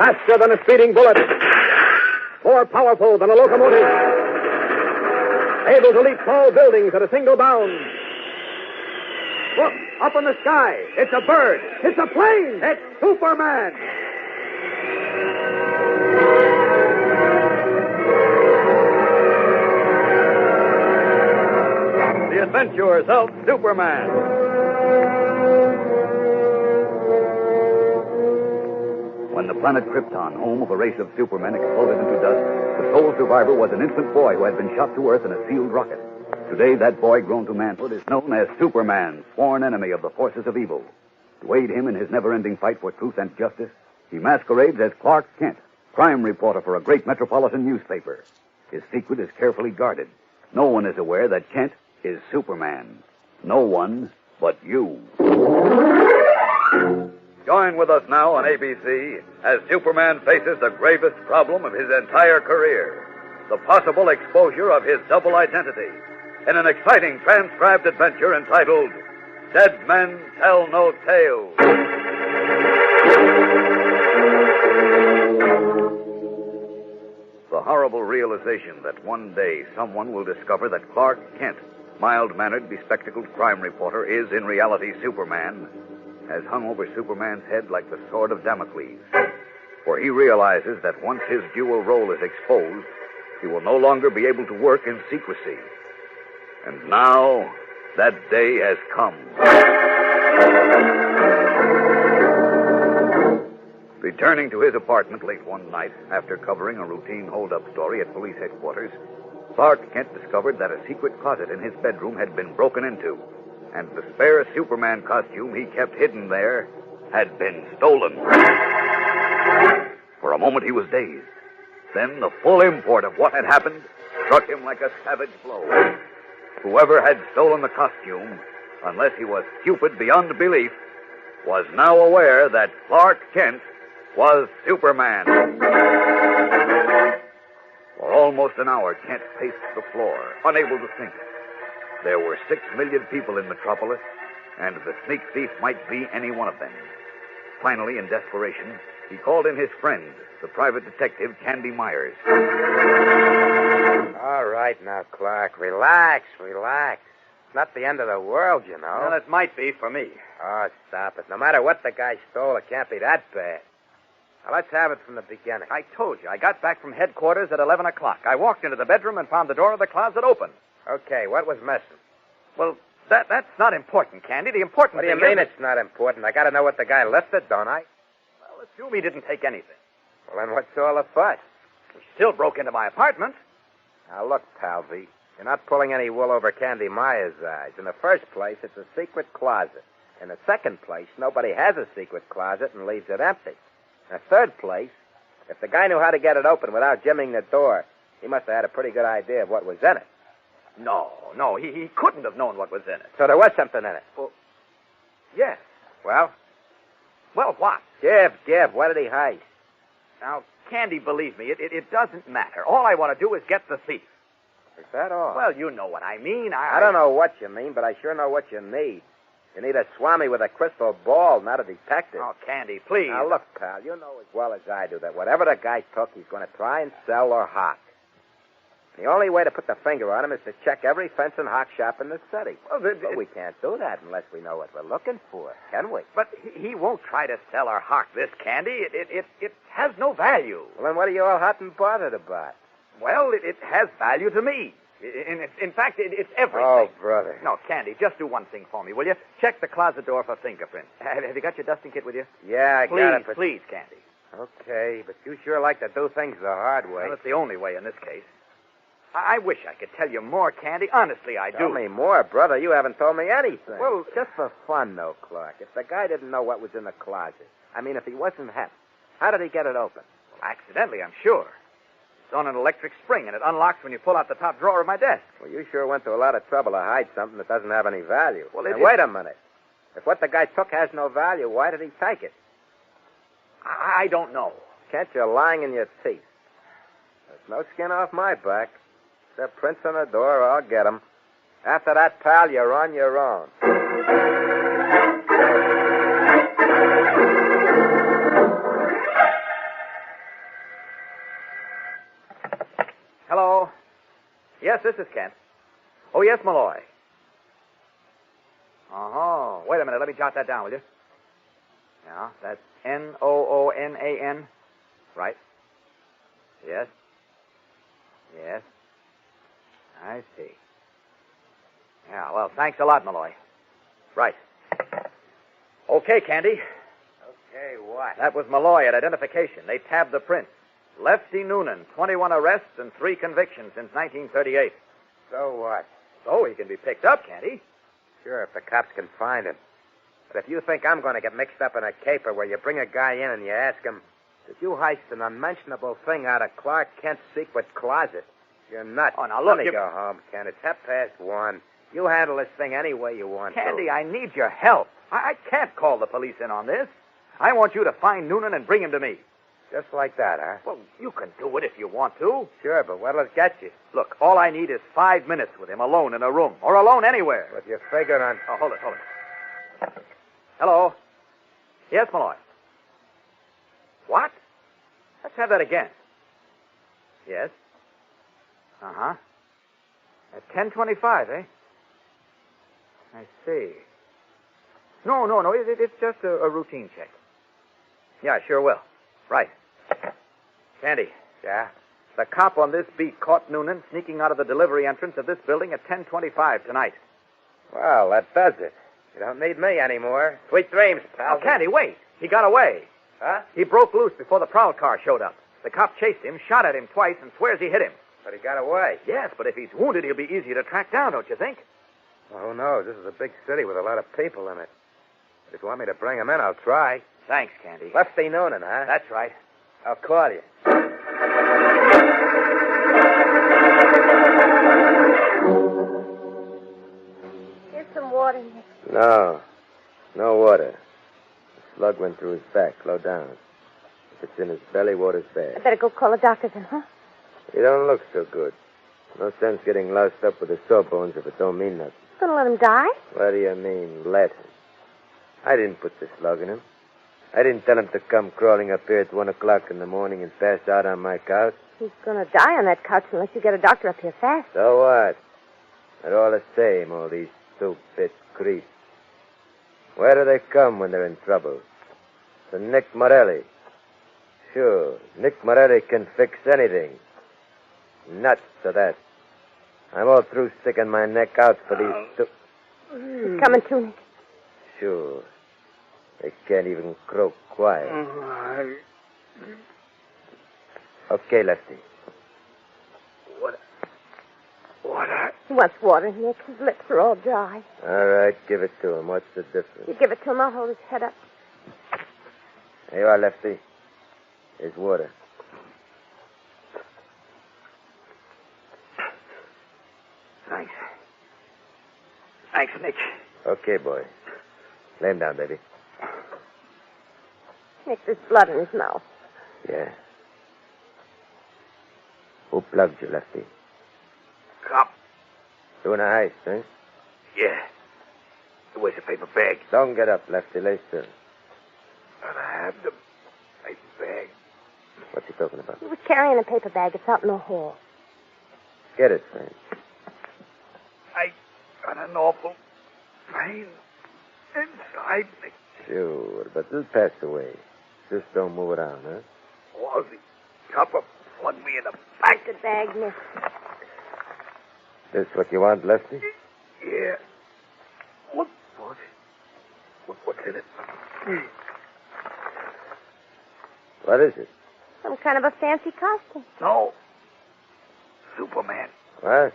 Faster than a speeding bullet. More powerful than a locomotive. Able to leap tall buildings at a single bound. Look, up in the sky. It's a bird. It's a plane. It's Superman. The adventures of Superman. When the planet Krypton, home of a race of supermen, exploded into dust, the sole survivor was an infant boy who had been shot to Earth in a sealed rocket. Today, that boy, grown to manhood, is known as Superman, sworn enemy of the forces of evil. To aid him in his never-ending fight for truth and justice, he masquerades as Clark Kent, crime reporter for a great metropolitan newspaper. His secret is carefully guarded. No one is aware that Kent is Superman. No one but you. Join with us now on ABC as Superman faces the gravest problem of his entire career, the possible exposure of his double identity, in an exciting transcribed adventure entitled Dead Men Tell No Tales. The horrible realization that one day someone will discover that Clark Kent, mild-mannered, bespectacled crime reporter, is in reality Superman, has hung over Superman's head like the sword of Damocles. For he realizes that once his dual role is exposed, he will no longer be able to work in secrecy. And now, that day has come. Returning to his apartment late one night, after covering a routine hold-up story at police headquarters, Clark Kent discovered that a secret closet in his bedroom had been broken into, and the spare Superman costume he kept hidden there had been stolen. For a moment he was dazed. Then the full import of what had happened struck him like a savage blow. Whoever had stolen the costume, unless he was stupid beyond belief, was now aware that Clark Kent was Superman. For almost an hour, Kent paced the floor, unable to think. There were 6 million people in Metropolis, and the sneak thief might be any one of them. Finally, in desperation, he called in his friend, the private detective, Candy Myers. All right now, Clark. Relax. It's not the end of the world, you know. Well, it might be for me. Oh, stop it. No matter what the guy stole, it can't be that bad. Now, let's have it from the beginning. I told you, I got back from headquarters at 11 o'clock. I walked into the bedroom and found the door of the closet open. Okay, what was missing? Well, that's not important, Candy. The important What do you thing mean is... it's not important? I got to know what the guy lifted, don't I? Well, assume he didn't take anything. Well, then what's all the fuss? He still broke into my apartment. Now, look, Palvy, you're not pulling any wool over Candy Myers' eyes. In the first place, it's a secret closet. In the second place, nobody has a secret closet and leaves it empty. In the third place, if the guy knew how to get it open without jimmying the door, he must have had a pretty good idea of what was in it. No, he couldn't have known what was in it. So there was something in it. Well, yes. Well, what? Give. What did he hide? Now, Candy, believe me, it doesn't matter. All I want to do is get the thief. Is that all? Well, you know what I mean. I don't know what you mean, but I sure know what you need. You need a swami with a crystal ball, not a detective. Oh, Candy, please. Now, look, pal, you know as well as I do that whatever the guy took, he's going to try and sell or hawk. The only way to put the finger on him is to check every fence and hawk shop in the city. Well, but we can't do that unless we know what we're looking for, can we? But he won't try to sell or hawk this, Candy. It has no value. Well, then what are you all hot and bothered about? Well, it has value to me. In fact, it's everything. Oh, brother. No, Candy, just do one thing for me, will you? Check the closet door for fingerprints. Have you got your dusting kit with you? Yeah, I got it. Please, Candy. Okay, but you sure like to do things the hard way. Well, it's the only way in this case. I wish I could tell you more, Candy. Honestly, I do. Tell me more, brother. You haven't told me anything. Well, just for fun, though, Clark. If the guy didn't know what was in the closet, if he wasn't hep, how did he get it open? Well, accidentally, I'm sure. It's on an electric spring, and it unlocks when you pull out the top drawer of my desk. Well, you sure went to a lot of trouble to hide something that doesn't have any value. Well, now, wait a minute. If what the guy took has no value, why did he take it? I don't know. Kent, you're lying in your teeth. There's no skin off my back. The prints on the door, I'll get 'em. After that, pal, you're on your own. Yes, this is Kent. Oh, yes, Malloy. Uh-huh. Wait a minute. Let me jot that down, will you? Yeah, that's Noonan. Right. Yes. Yes. I see. Yeah, well, thanks a lot, Malloy. Right. Okay, Candy. Okay, what? That was Malloy at identification. They tabbed the prints. Lefty Noonan, 21 arrests and 3 convictions since 1938. So what? So he can be picked up, can't he? Sure, if the cops can find him. But if you think I'm going to get mixed up in a caper where you bring a guy in and you ask him, did you heist an unmentionable thing out of Clark Kent's secret closet? You're nuts. Oh, now, look, Let me go home, Kent. It's 1:30. You handle this thing any way you want Candy, to. I need your help. I can't call the police in on this. I want you to find Noonan and bring him to me. Just like that, huh? Well, you can do it if you want to. Sure, but what'll it get you? Look, all I need is 5 minutes with him alone in a room, or alone anywhere. But you figure on... Oh, hold it. Hello? Yes, Malloy. What? Let's have that again. Yes? Uh-huh. At 10:25, eh? I see. No. It's just a routine check. Yeah, sure will. Right. Candy. Yeah? The cop on this beat caught Noonan sneaking out of the delivery entrance of this building at 10:25 tonight. Well, that does it. You don't need me anymore. Sweet dreams, pal. Oh, Candy, wait. He got away. Huh? He broke loose before the prowl car showed up. The cop chased him, shot at him twice, and swears he hit him. But he got away. Yes, but if he's wounded, he'll be easy to track down, don't you think? Well, who knows? This is a big city with a lot of people in it. But if you want me to bring him in, I'll try. Thanks, Candy. Lefty Noonan, huh? That's right. I'll call you. Here's some water, Nick. No water. The slug went through his back, low down. If it's in his belly, water's I bad. better go call the doctor then, huh? You don't look so good. No sense getting loused up with the sawbones if it don't mean nothing. Gonna let him die? What do you mean, let him? I didn't put the slug in him. I didn't tell him to come crawling up here at 1 o'clock in the morning and pass out on my couch. He's gonna die on that couch unless you get a doctor up here fast. So what? They're all the same, all these two-bit creeps. Where do they come when they're in trouble? To Nick Morelli. Sure, Nick Morelli can fix anything. Nuts to that. I'm all through sticking my neck out for these He's coming to, Nick. Sure. They can't even croak quiet. Okay, Lefty. He wants water, Nick. His lips are all dry. All right, give it to him. What's the difference? You give it to him, I'll hold his head up. Here you are, Lefty. Here's water. Thanks. Thanks, Nick. Okay, boy. Lay him down, baby. Nick, there's blood in his mouth. Yeah. Who plugged you, Lefty? Cop. Doing a heist, eh? Yeah. Where's the paper bag? Don't get up, Lefty. Lay still. But I have the paper bag. What's he talking about? He was carrying a paper bag. It's out in the hall. Get it, friend. I got an awful pain inside me. Sure, but it'll pass away. Just don't move around, huh? Was the copper plugged me in the back? The bag, Nick. This what you want, Lefty? Yeah. What's in it? What is it? Some kind of a fancy costume. No. Superman. What?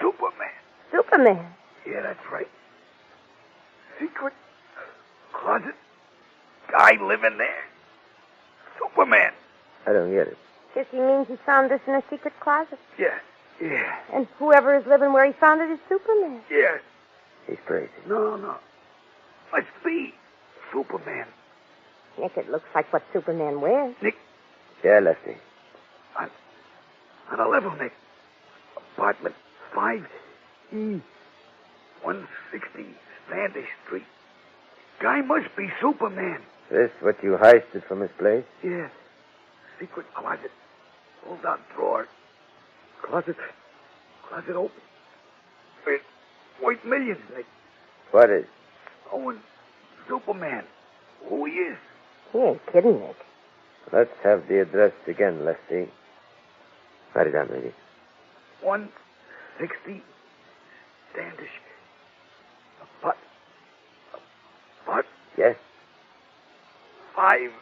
Superman. Superman. Yeah, that's right. Secret closet. Guy living there. Superman. I don't get it. Guess he means he found this in a secret closet. Yeah. And whoever is living where he found it is Superman. Yeah. He's crazy. No. Let's be Superman. Nick, it looks like what Superman wears. Nick, Yeah, Lefty. on a level, Nick. Apartment 5E. 160 Standish Street. Guy must be Superman. This what you heisted from his place? Yes. Secret closet. Pulled out drawer. Closet Closet open. It's worth millions, Nick. What is? Knowing Superman. Who he is. He ain't kidding, Nick. Let's have the address again, Lefty. Write it down, lady. 160 Standish. But. Yes? 5.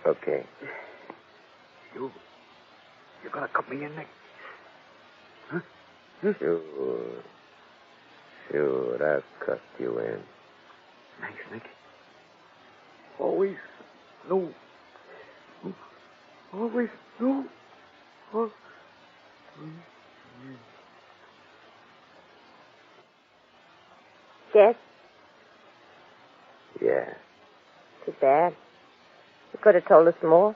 Okay. You're gonna cut me in, Nick? Huh? Sure, I'll cut you in. Thanks, Nick. Always knew. Always knew. Dead? Yeah. Too bad. You could have told us more.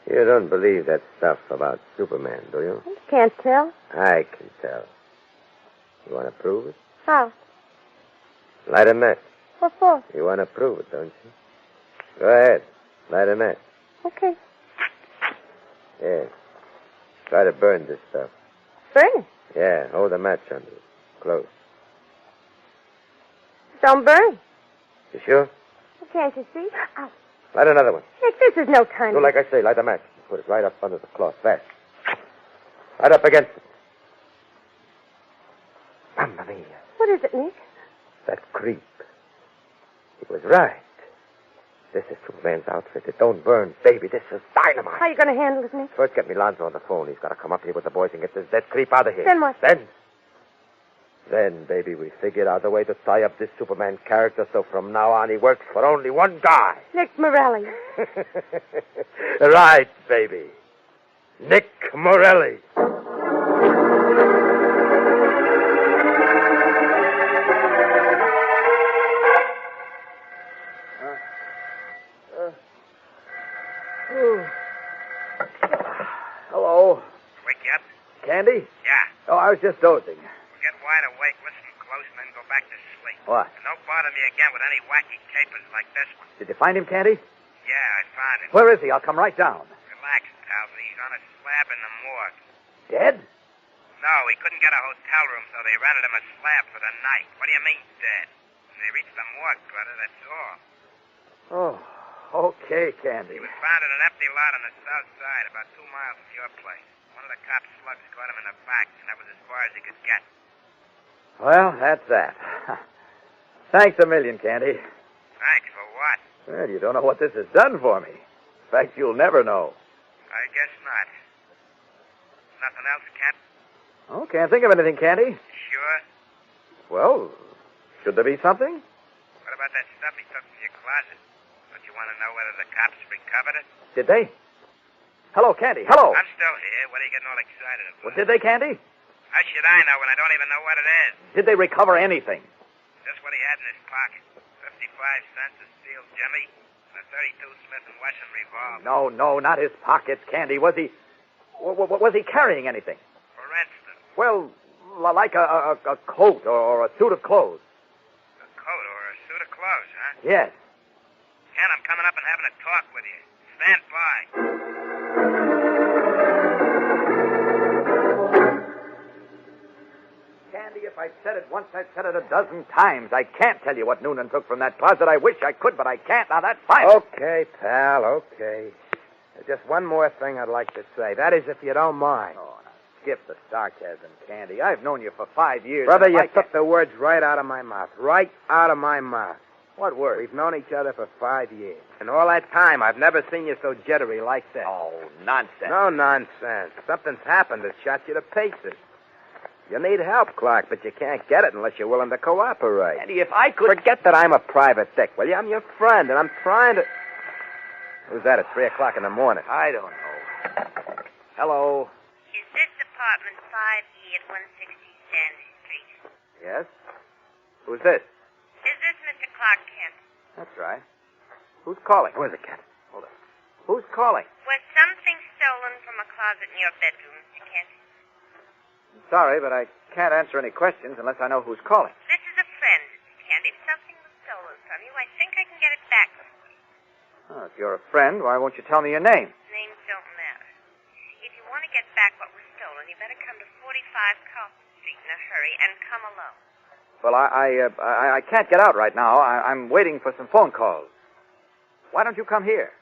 You don't believe that stuff about Superman, do you? You can't tell. I can tell. You want to prove it? How? Light a match. What for? You want to prove it, don't you? Go ahead. Light a match. Okay. Yeah. Try to burn this stuff. Burn it. Yeah, hold the match under it. Close. Don't burn. You sure? Can't you see? Ow. Light another one. Nick, this is no time. Do like I say. Light the match. Put it right up under the cloth. Fast. Right up against it. Mamma mia. What is it, Nick? That creep. He was right. This is Superman's outfit. It don't burn, baby. This is dynamite. How are you going to handle it, Nick? First, get me Lonzo on the phone. He's got to come up here with the boys and get this dead creep out of here. Then what? Then, baby, we figured out a way to tie up this Superman character so from now on he works for only one guy. Nick Morelli. Right, baby. Nick Morelli. Hello. Wake you up? Candy? Yeah. Oh, I was just dozing. Get wide awake, listen close, and then go back to sleep. What? And don't bother me again with any wacky capers like this one. Did you find him, Candy? Yeah, I found him. Where is he? I'll come right down. Relax, Palsy. He's on a slab in the morgue. Dead? No, he couldn't get a hotel room, so they rented him a slab for the night. What do you mean, dead? When they reached the morgue, brother, that's all. Oh, okay, Candy. He was found in an empty lot on the south side, about 2 miles from your place. One of the cops' slugs caught him in the back, and that was as far as he could get. Well, that's that. Thanks a million, Candy. Thanks for what? Well, you don't know what this has done for me. In fact, you'll never know. I guess not. Nothing else, Kent? Oh, can't think of anything, Candy. Sure? Well, should there be something? What about that stuff he took from your closet? Don't you want to know whether the cops recovered it? Did they? Hello, Candy. Hello. I'm still here. What are you getting all excited about? Well, did they, Candy? How should I know when I don't even know what it is? Did they recover anything? Just what he had in his pocket. 55 cents of steel jimmy and a 32 Smith & Wesson revolver. No, not his pockets, Candy. Was he carrying anything? For instance, Well, like a coat or a suit of clothes. a coat or a suit of clothes, huh? Yes. Ken, I'm coming up and having a talk with you. Stand by. Candy, if I've said it once, I've said it a dozen times. I can't tell you what Noonan took from that closet. I wish I could, but I can't. Now, that's fine. Okay, pal, okay. Just one more thing I'd like to say. That is, if you don't mind. Oh, now, skip the sarcasm, Candy. I've known you for 5 years. Brother, and you I took can't- the words right out of my mouth. Right out of my mouth. What word? We've known each other for 5 years. And all that time, I've never seen you so jittery like this. Oh, nonsense. No nonsense. Something's happened that shot you to pieces. You need help, Clark, but you can't get it unless you're willing to cooperate. Candy, if I could... Forget that I'm a private dick, will you? I'm your friend, and I'm trying to... Who's that at 3 o'clock in the morning? I don't know. Hello. Is this apartment 5E at 160 Standish Street? Yes? Who's this? Is this Mr. Clark Kent? That's right. Who's calling? Who is it, Kent? Hold on. Who's calling? Was something stolen from a closet in your bedroom, Mr. Kent? I'm sorry, but I can't answer any questions unless I know who's calling. This is a friend, Mr. Kent. If something was stolen from you, I think I can get it back. Oh, if you're a friend, why won't you tell me your name? Names don't matter. If you you better come to 45 Carlton Street in a hurry and come alone. Well, I can't get out right now. I'm waiting for some phone calls. Why don't you come here?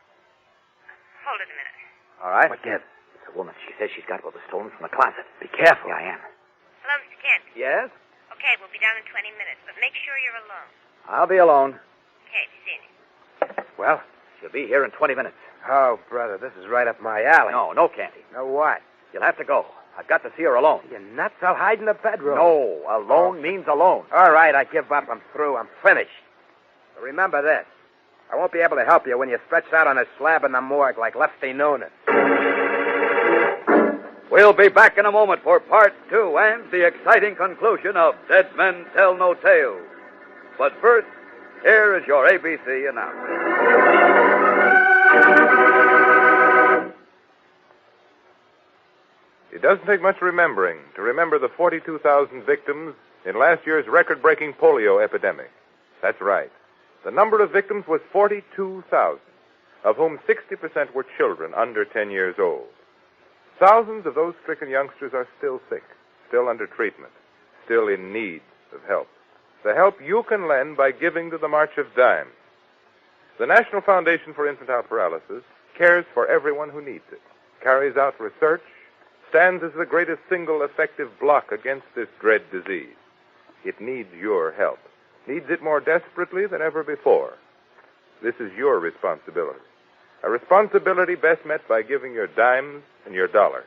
Hold it a minute. All right. What gives? It's a woman. She says she's got what was stolen from the closet. Be careful. Yeah, I am. Hello, Mr. Kent. Yes? Okay, we'll be down in 20 minutes, but make sure you're alone. I'll be alone. Okay, be seeing you. Well? She'll be here in 20 minutes. Oh, brother, this is right up my alley. No, Candy. No what? You'll have to go. I've got to see her alone. You nuts? I'll hide in the bedroom. No, alone means alone. All right, I give up. I'm through. I'm finished. But remember this. I won't be able to help you when you're stretched out on a slab in the morgue like Lefty Noonan. We'll be back in a moment for part 2 and the exciting conclusion of Dead Men Tell No Tales. But first, here is your ABC announcement. It doesn't take much remembering to remember the 42,000 victims in last year's record-breaking polio epidemic. That's right. The number of victims was 42,000, of whom 60% were children under 10 years old. Thousands of those stricken youngsters are still sick, still under treatment, still in need of help. The help you can lend by giving to the March of Dimes. The National Foundation for Infantile Paralysis cares for everyone who needs it, carries out research, stands as the greatest single effective block against this dread disease. It needs your help, needs it more desperately than ever before. This is your responsibility, a responsibility best met by giving your dimes and your dollars.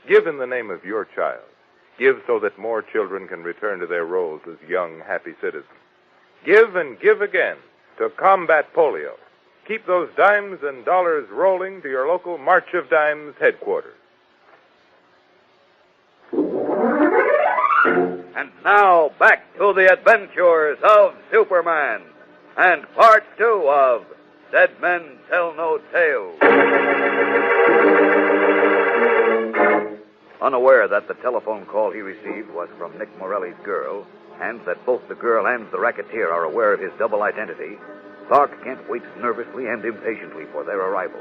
Give in the name of your child. Give so that more children can return to their roles as young, happy citizens. Give and give again to combat polio. Keep those dimes and dollars rolling to your local March of Dimes headquarters. And now, back to the adventures of Superman and part 2 of Dead Men Tell No Tales. Unaware that the telephone call he received was from Nick Morelli's girl, and that both the girl and the racketeer are aware of his double identity, Clark Kent waits nervously and impatiently for their arrival.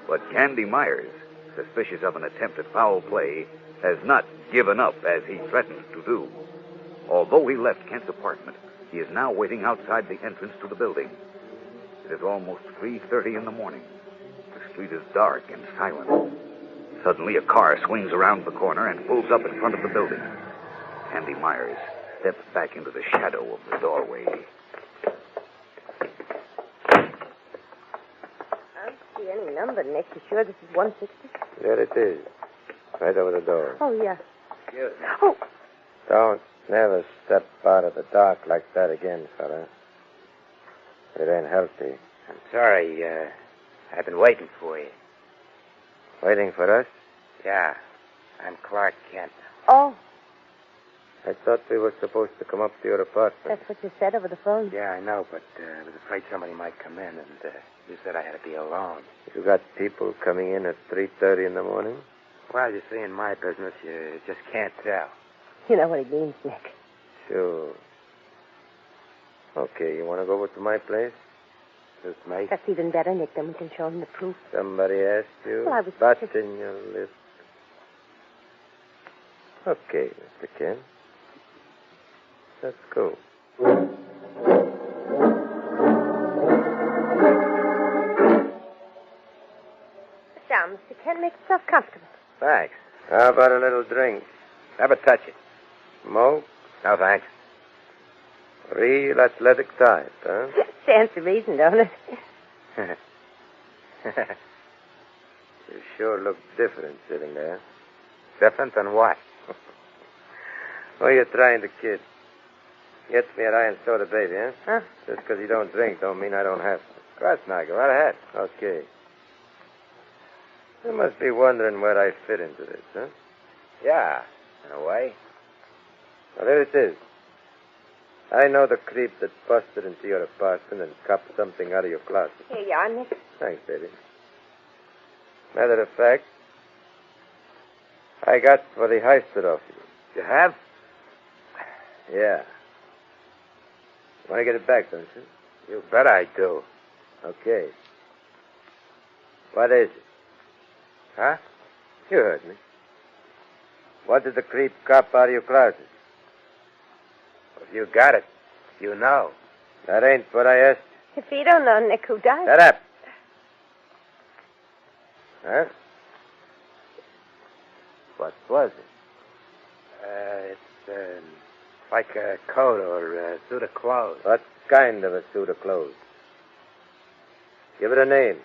But Candy Myers, suspicious of an attempt at foul play, has not given up as he threatened to do. Although he left Kent's apartment, he is now waiting outside the entrance to the building. It is almost 3:30 in the morning. The street is dark and silent. Suddenly, a car swings around the corner and pulls up in front of the building. Candy Myers steps back into the shadow of the doorway. I don't see any number, Nick. You sure this is 160? There it is. Right over the door. Oh, yeah. Excuse me. Oh, Don't never step out of the dark like that again, fella. It ain't healthy. I'm sorry. I've been waiting for you. Waiting for us? Yeah. I'm Clark Kent. oh, I thought we were supposed to come up to your apartment. that's what you said over the phone. Yeah, I know, but I was afraid somebody might come in, and you said I had to be alone. You got people coming in at 3:30 in the morning? Well, you see, in my business, you just can't tell. You know what it means, Nick. Sure. Okay, you want to go over to my place? Suits me. That's even better, Nick. Then we can show him the proof. Somebody asked you? Well, I was Button just- in your lip. Okay, Mr. Kent. Let's go. Sit down, Mr. Kent. Make yourself comfortable. Thanks. How about a little drink? Never touch it. Smoke? No, thanks. Real athletic type, huh? Stands to reason, don't it? You sure look different sitting there. Different than what? Oh, you're trying to kid. Gets me at iron soda, baby, huh? Huh? Just because you don't drink don't mean I don't have to. Of course not. Go right ahead. Okay. You must be wondering where I fit into this, huh? Yeah, in a way. Well, there it is. I know the creep that busted into your apartment and copped something out of your closet. Here you are, Nick. Thanks, baby. Matter of fact, I got what he heisted off you. You have? Yeah. Want to get it back, don't you? You bet I do. Okay. What is it? Huh? You heard me. What did the creep cop out of your closet? If you got it, you know. That ain't what I asked. If you don't know, Nick, who died? Shut up. Huh? What was it? It's like a coat or a suit of clothes. What kind of a suit of clothes? Give it a name.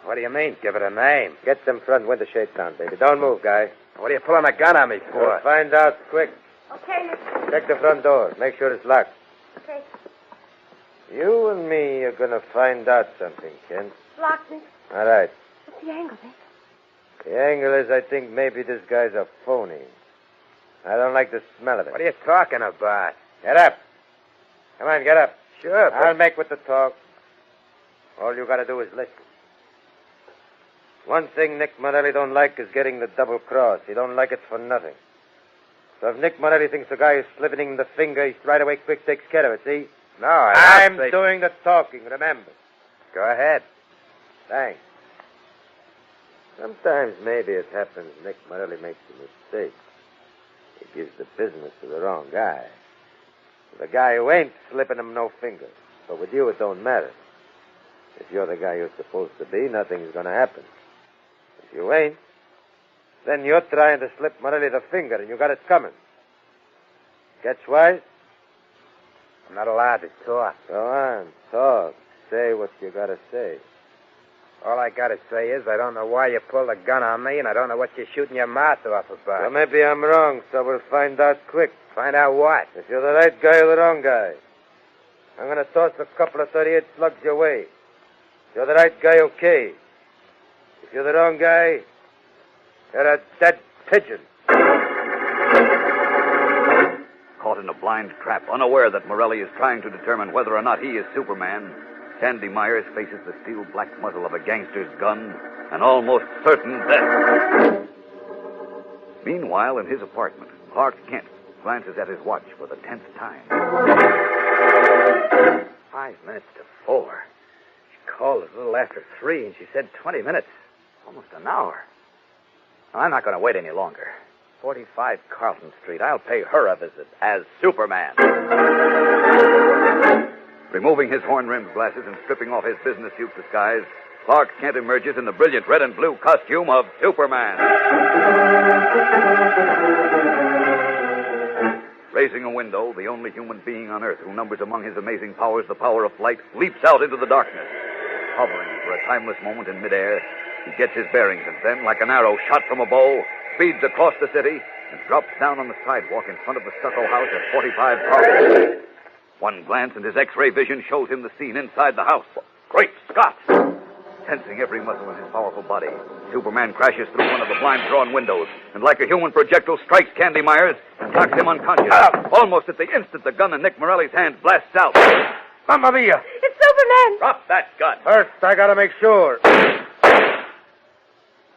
What do you mean, give it a name? Get them front window shades down, baby. Don't move, guy. What are you pulling a gun on me for? We'll find out quick. Okay, Nick. Check the front door. Make sure it's locked. Okay. You and me are going to find out something, Kent. Locked, Nick. All right. What's the angle, Nick? The angle is I think maybe this guy's a phony. I don't like the smell of it. What are you talking about? Get up. Come on, get up. Sure, I'll make with the talk. All you got to do is listen. One thing Nick Morelli don't like is getting the double cross. He don't like it for nothing. So if Nick Morelli thinks the guy is slipping him the finger, he right away quick takes care of it, see? No, I'm doing the talking, remember. Go ahead. Thanks. Sometimes maybe it happens Nick Morelli makes a mistake. He gives the business to the wrong guy. The guy who ain't slipping him no finger. But with you, it don't matter. If you're the guy you're supposed to be, nothing's going to happen. If you ain't, then you're trying to slip Morelli the finger, and you got it coming. Catch wise? I'm not allowed to talk. Go on, talk. Say what you got to say. All I got to say is I don't know why you pulled a gun on me, and I don't know what you're shooting your mouth off about. Well, maybe I'm wrong, so we'll find out quick. Find out what? If you're the right guy or the wrong guy. I'm going to toss a couple of 38 slugs your way. If you're the right guy, okay. If you're the wrong guy, you're a dead pigeon. Caught in a blind trap, unaware that Morelli is trying to determine whether or not he is Superman, Sandy Myers faces the steel-black muzzle of a gangster's gun and almost certain death. Meanwhile, in his apartment, Clark Kent glances at his watch for the 10th time. 5 minutes to 4. She called a little after 3, and she said 20 minutes. Almost an hour. I'm not going to wait any longer. 45 Carlton Street. I'll pay her a visit as Superman. Removing his horn-rimmed glasses and stripping off his business suit disguise, Clark Kent emerges in the brilliant red and blue costume of Superman. Raising a window, the only human being on Earth who numbers among his amazing powers the power of flight leaps out into the darkness. Hovering for a timeless moment in midair, he gets his bearings and then, like an arrow shot from a bow, speeds across the city and drops down on the sidewalk in front of the stucco house at 45 Carlton Street. One glance and his X-ray vision shows him the scene inside the house. Great Scott! Tensing every muscle in his powerful body, Superman crashes through one of the blind-drawn windows and, like a human projectile, strikes Candy Myers and knocks him unconscious. Almost at the instant the gun in Nick Morelli's hand blasts out. Mamma mia! It's Superman! Drop that gun. First, I got to make sure.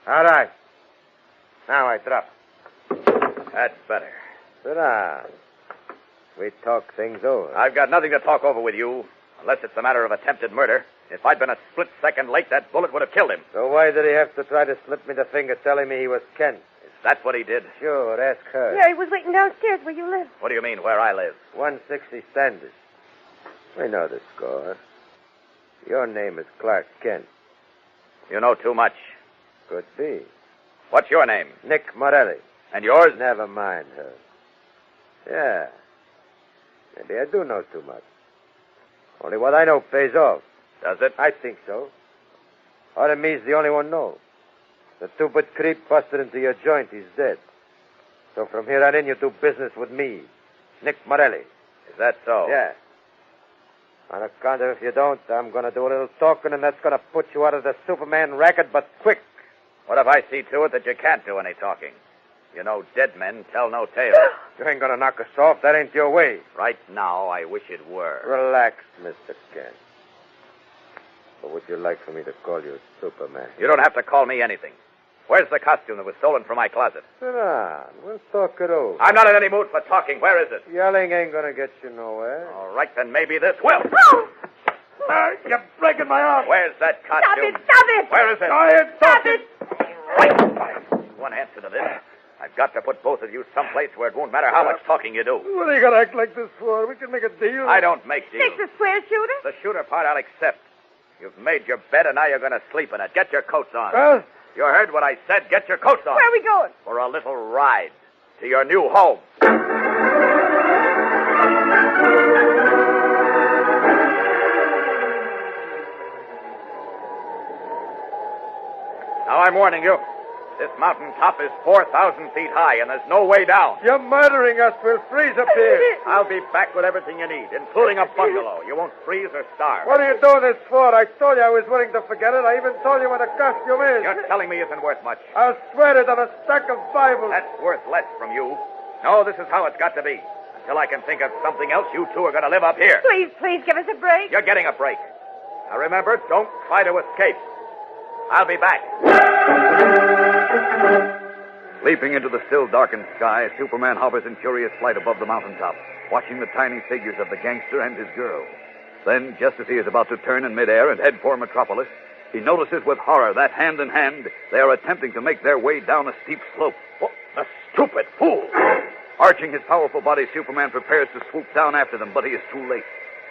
All right. Now I drop. That's better. Sit down. We talk things over. I've got nothing to talk over with you, unless it's a matter of attempted murder. If I'd been a split second late, that bullet would have killed him. So why did he have to try to slip me the finger telling me he was Kent? That's what he did. Sure, ask her. Yeah, he was waiting downstairs where you live. What do you mean, where I live? 160 Standish. We know the score. Your name is Clark Kent. You know too much. Could be. What's your name? Nick Morelli. And yours? Never mind her. Yeah. Maybe I do know too much. Only what I know pays off. Does it? I think so. Or me's the only one knows. The stupid creep busted into your joint. He's dead. So from here on in, you do business with me, Nick Morelli. Is that so? Yeah. On account of if you don't, I'm going to do a little talking, and that's going to put you out of the Superman racket, but quick. What if I see to it that you can't do any talking? You know, dead men tell no tales. You ain't going to knock us off. That ain't your way. Right now, I wish it were. Relax, Mr. Kent. Or would you like for me to call you Superman? You don't have to call me anything. Where's the costume that was stolen from my closet? Sit down. We'll talk it over. I'm not in any mood for talking. Where is it? Yelling ain't going to get you nowhere. All right, then maybe this will. Oh! You're breaking my arm. Where's that costume? Stop it! Stop it! Where is it? Go ahead, Stop it! Right. One answer to this. I've got to put both of you someplace where it won't matter how much talking you do. What are you going to act like this for? We can make a deal. I don't make deals. Take the square shooter? The shooter part I'll accept. You've made your bed, and now you're going to sleep in it. Get your coats on. Huh? You heard what I said. Get your coats on. Where are we going? For a little ride to your new home. Now, I'm warning you. This mountain top is 4,000 feet high, and there's no way down. You're murdering us. We'll freeze up here. I'll be back with everything you need, including a bungalow. You won't freeze or starve. What are you doing this for? I told you I was willing to forget it. I even told you what a costume is. You're telling me isn't worth much. I'll swear it on a stack of Bibles. That's worth less from you. No, this is how it's got to be. Until I can think of something else, you two are going to live up here. Please, please give us a break. You're getting a break. Now remember, don't try to escape. I'll be back. Leaping into the still darkened sky, Superman hovers in curious flight above the mountaintop, watching the tiny figures of the gangster and his girl. Then, just as he is about to turn in midair and head for Metropolis, he notices with horror that hand in hand they are attempting to make their way down a steep slope. Oh, the stupid fool! Arching his powerful body, Superman prepares to swoop down after them, but he is too late.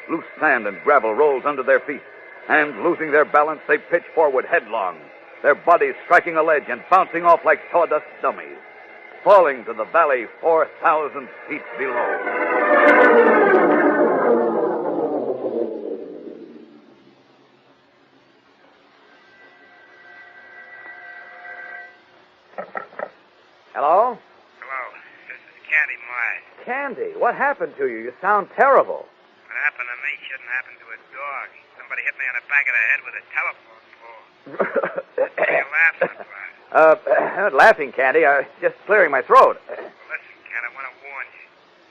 Loose sand and gravel rolls under their feet, and losing their balance, they pitch forward headlong, their bodies striking a ledge and bouncing off like sawdust dummies, falling to the valley 4,000 feet below. Hello? Hello. This is Candy Myers. Candy, what happened to you? You sound terrible. What happened to me shouldn't happen to a dog. Somebody hit me on the back of the head with a telephone pole. What are you laughing about? Laughing, Candy. Just clearing my throat. Listen, Ken, I want to warn you.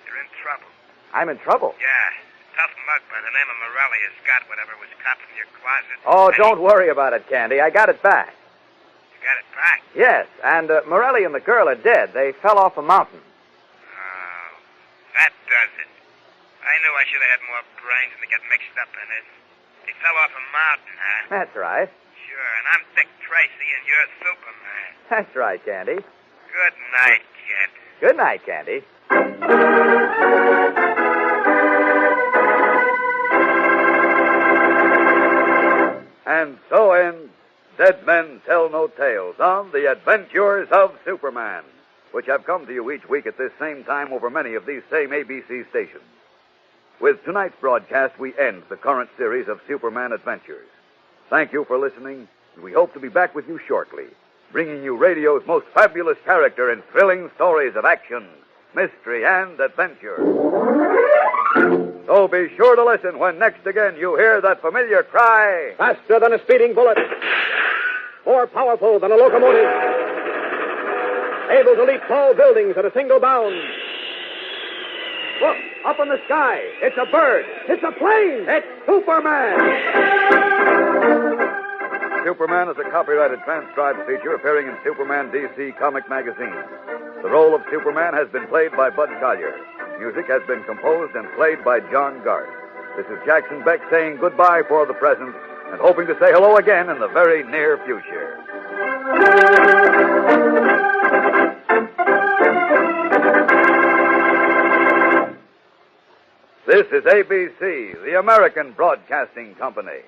You're in trouble. I'm in trouble. Yeah. Tough mug by the name of Morelli has got whatever was cut from your closet. Oh, don't worry about it, Candy. I got it back. You got it back? Yes, and Morelli and the girl are dead. They fell off a mountain. Oh, that does it. I knew I should have had more brains than to get mixed up in this. They fell off a mountain, huh? That's right. Sure, and I'm Dick Tracy, and you're Superman. That's right, Candy. Good night, kid. Good night, Candy. And so ends Dead Men Tell No Tales on The Adventures of Superman, which have come to you each week at this same time over many of these same ABC stations. With tonight's broadcast, we end the current series of Superman Adventures. Thank you for listening, and we hope to be back with you shortly, bringing you radio's most fabulous character in thrilling stories of action, mystery, and adventure. So be sure to listen when next again you hear that familiar cry. Faster than a speeding bullet. More powerful than a locomotive. Able to leap tall buildings at a single bound. Look, up in the sky. It's a bird. It's a plane. It's Superman. Superman is a copyrighted transcribed feature appearing in Superman DC Comic Magazine. The role of Superman has been played by Bud Collyer. Music has been composed and played by John Garth. This is Jackson Beck saying goodbye for the present and hoping to say hello again in the very near future. This is ABC, the American Broadcasting Company.